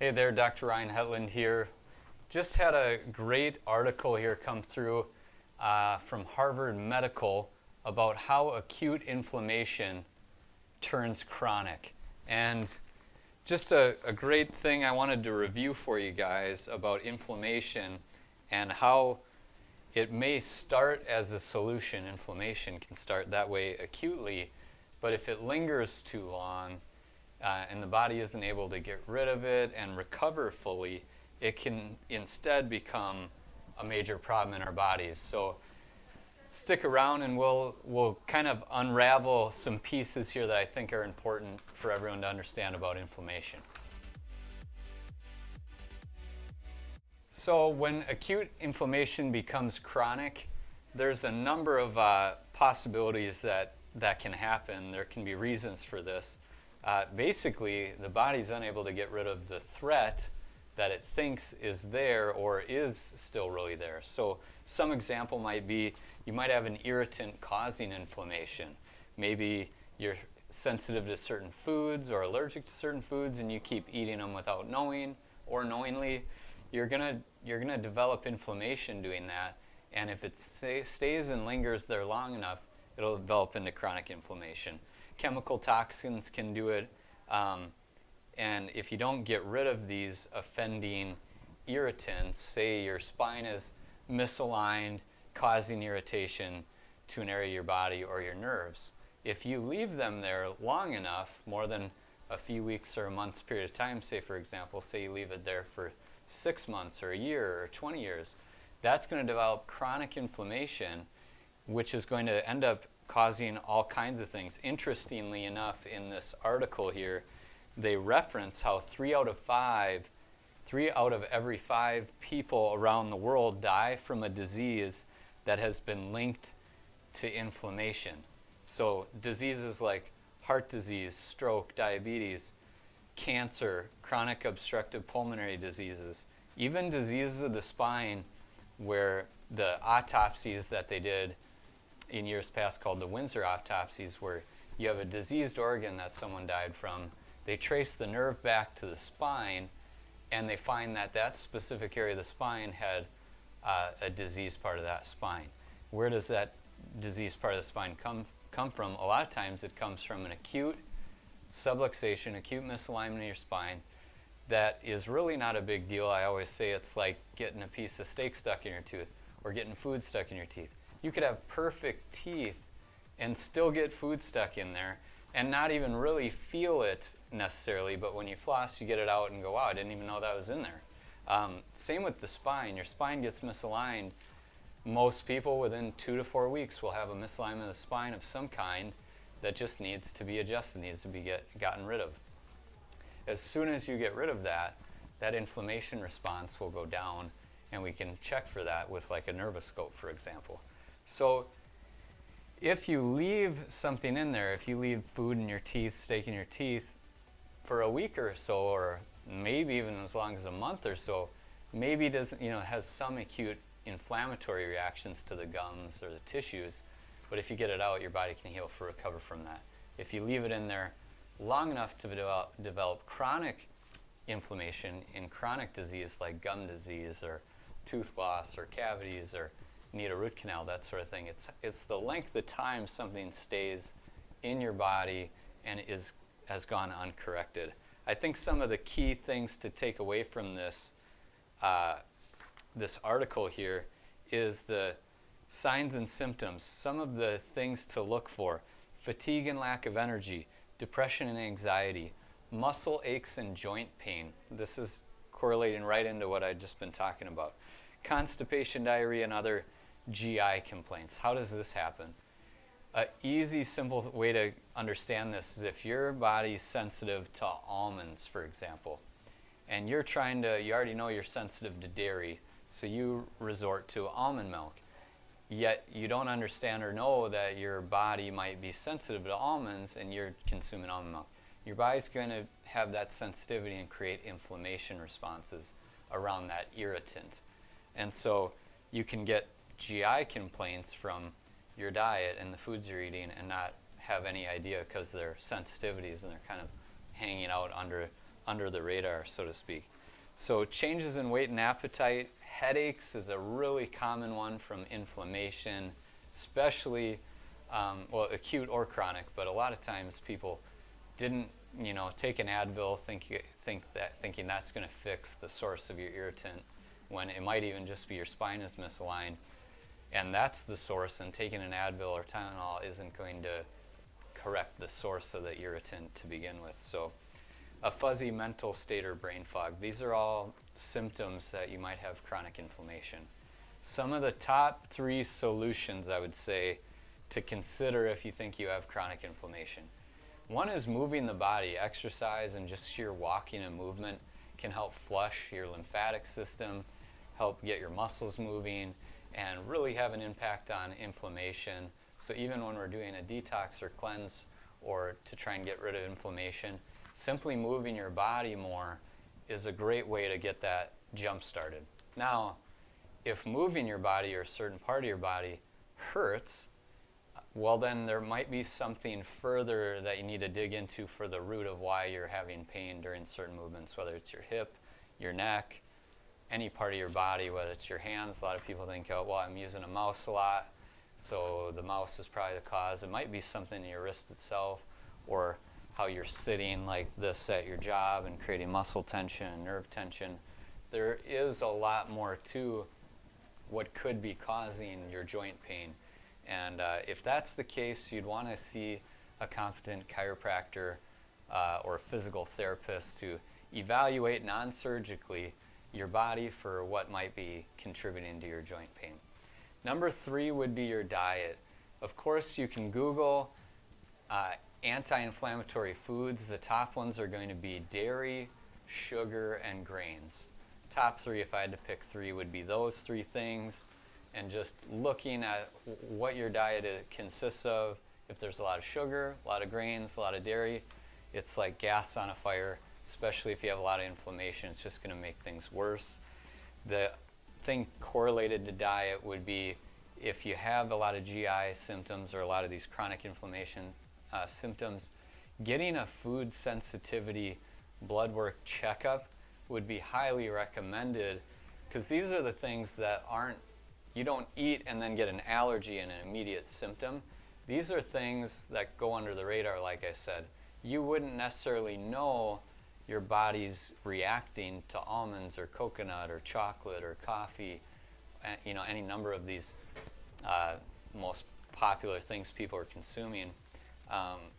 Hey there, Dr. Ryan Hetland here. Just had a great article here come through from Harvard Medical about how acute inflammation turns chronic. And just a great thing I wanted to review for you guys about inflammation and how it may start as a solution. Inflammation can start that way acutely, but if it lingers too long, and the body isn't able to get rid of it and recover fully, it can instead become a major problem in our bodies. So stick around and we'll kind of unravel some pieces here that I think are important for everyone to understand about inflammation. So when acute inflammation becomes chronic, there's a number of possibilities that can happen. There can be reasons for this. Basically, the body's unable to get rid of the threat that it thinks is there or is still really there. So some example might be you might have an irritant causing inflammation. Maybe you're sensitive to certain foods or allergic to certain foods and you keep eating them without knowing or knowingly. You're gonna develop inflammation doing that, and if it stays and lingers there long enough, it'll develop into chronic inflammation. Chemical toxins can do it, and if you don't get rid of these offending irritants, say your spine is misaligned, causing irritation to an area of your body or your nerves, if you leave them there long enough, more than a few weeks or a month's period of time, say for example, say you leave it there for 6 months or a year or 20 years, that's going to develop chronic inflammation, which is going to end up causing all kinds of things. Interestingly enough, in this article here, they reference how 3 out of every 5 people around the world die from a disease that has been linked to inflammation. So diseases like heart disease, stroke, diabetes, cancer, chronic obstructive pulmonary diseases, even diseases of the spine where the autopsies that they did in years past called the Windsor autopsies, where you have a diseased organ that someone died from, they trace the nerve back to the spine and they find that that specific area of the spine had a diseased part of that spine. Where does that diseased part of the spine come from? A lot of times it comes from an acute subluxation, acute misalignment of your spine that is really not a big deal. I always say it's like getting a piece of steak stuck in your tooth or getting food stuck in your teeth. You could have perfect teeth and still get food stuck in there and not even really feel it necessarily, but when you floss, you get it out and go, wow, I didn't even know that was in there. Same with the spine. Your spine gets misaligned. Most people within 2 to 4 weeks will have a misalignment of the spine of some kind that just needs to be adjusted, needs to be gotten rid of. As soon as you get rid of that, that inflammation response will go down, and we can check for that with like a nervoscope, for example. So if you leave something in there, if you leave food in your teeth, steak in your teeth for a week or so, or maybe even as long as a month or so, maybe it doesn't, has some acute inflammatory reactions to the gums or the tissues, but if you get it out, your body can heal recover from that. If you leave it in there long enough to develop chronic inflammation in chronic disease like gum disease or tooth loss or cavities or need a root canal, that sort of thing. It's the length of time something stays in your body and has gone uncorrected. I think some of the key things to take away from this article here is the signs and symptoms, some of the things to look for: fatigue and lack of energy, depression and anxiety, muscle aches and joint pain. This is correlating right into what I've just been talking about. Constipation, diarrhea, and other GI complaints. How does this happen? An easy, simple way to understand this is if your body's sensitive to almonds, for example, and you already know you're sensitive to dairy, so you resort to almond milk. Yet you don't understand or know that your body might be sensitive to almonds and you're consuming almond milk. Your body's going to have that sensitivity and create inflammation responses around that irritant. And so you can get GI complaints from your diet and the foods you're eating and not have any idea because they're sensitivities and they're kind of hanging out under under the radar, so to speak. So changes in weight and appetite, headaches is a really common one from inflammation, especially, well, acute or chronic, but a lot of times people didn't, take an Advil thinking that's going to fix the source of your irritant, when it might even just be your spine is misaligned, and that's the source, and taking an Advil or Tylenol isn't going to correct the source of the irritant to begin with. So a fuzzy mental state or brain fog, these are all symptoms that you might have chronic inflammation. Some of the top 3 solutions I would say to consider if you think you have chronic inflammation. One is moving the body. Exercise and just sheer walking and movement can help flush your lymphatic system, help get your muscles moving, and really have an impact on inflammation. So even when we're doing a detox or cleanse or to try and get rid of inflammation, simply moving your body more is a great way to get that jump started. Now, if moving your body or a certain part of your body hurts, well then there might be something further that you need to dig into for the root of why you're having pain during certain movements, whether it's your hip, your neck, any part of your body, whether it's your hands. A lot of people think, oh, well, I'm using a mouse a lot, so the mouse is probably the cause. It might be something in your wrist itself, or how you're sitting like this at your job and creating muscle tension and nerve tension. There is a lot more to what could be causing your joint pain. And if that's the case, you'd want to see a competent chiropractor or physical therapist to evaluate non-surgically your body for what might be contributing to your joint pain. Number 3 would be your diet. Of course, you can Google anti-inflammatory foods. The top ones are going to be dairy, sugar, and grains. Top 3, if I had to pick 3, would be those 3 things. And just looking at what your diet consists of. If there's a lot of sugar, a lot of grains, a lot of dairy, it's like gas on a fire, especially if you have a lot of inflammation. It's just going to make things worse. The thing correlated to diet would be if you have a lot of GI symptoms or a lot of these chronic inflammation symptoms, getting a food sensitivity blood work checkup would be highly recommended, because these are the things that you don't eat and then get an allergy and an immediate symptom. These are things that go under the radar, like I said. You wouldn't necessarily know your body's reacting to almonds or coconut or chocolate or coffee, any number of these most popular things people are consuming.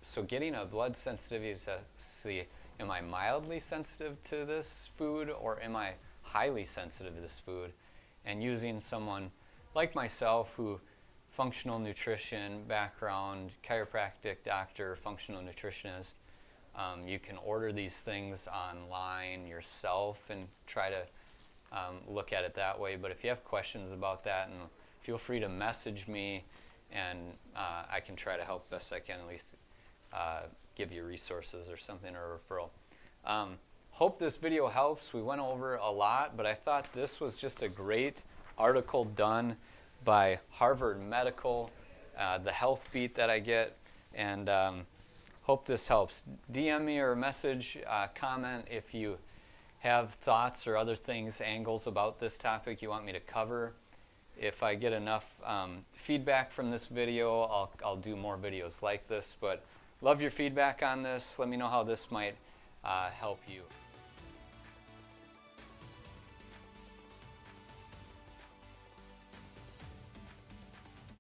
So getting a blood sensitivity to see, am I mildly sensitive to this food or am I highly sensitive to this food? And using someone like myself, who functional nutrition background, chiropractic doctor, functional nutritionist, you can order these things online yourself and try to look at it that way. But if you have questions about that, and feel free to message me, and I can try to help best I can, at least give you resources or something, or a referral. Hope this video helps. We went over a lot, but I thought this was just a great article done by Harvard Medical, the health beat that I get, and hope this helps. DM me or message, comment if you have thoughts or other things, angles about this topic you want me to cover. If I get enough feedback from this video, I'll do more videos like this, but love your feedback on this. Let me know how this might help you.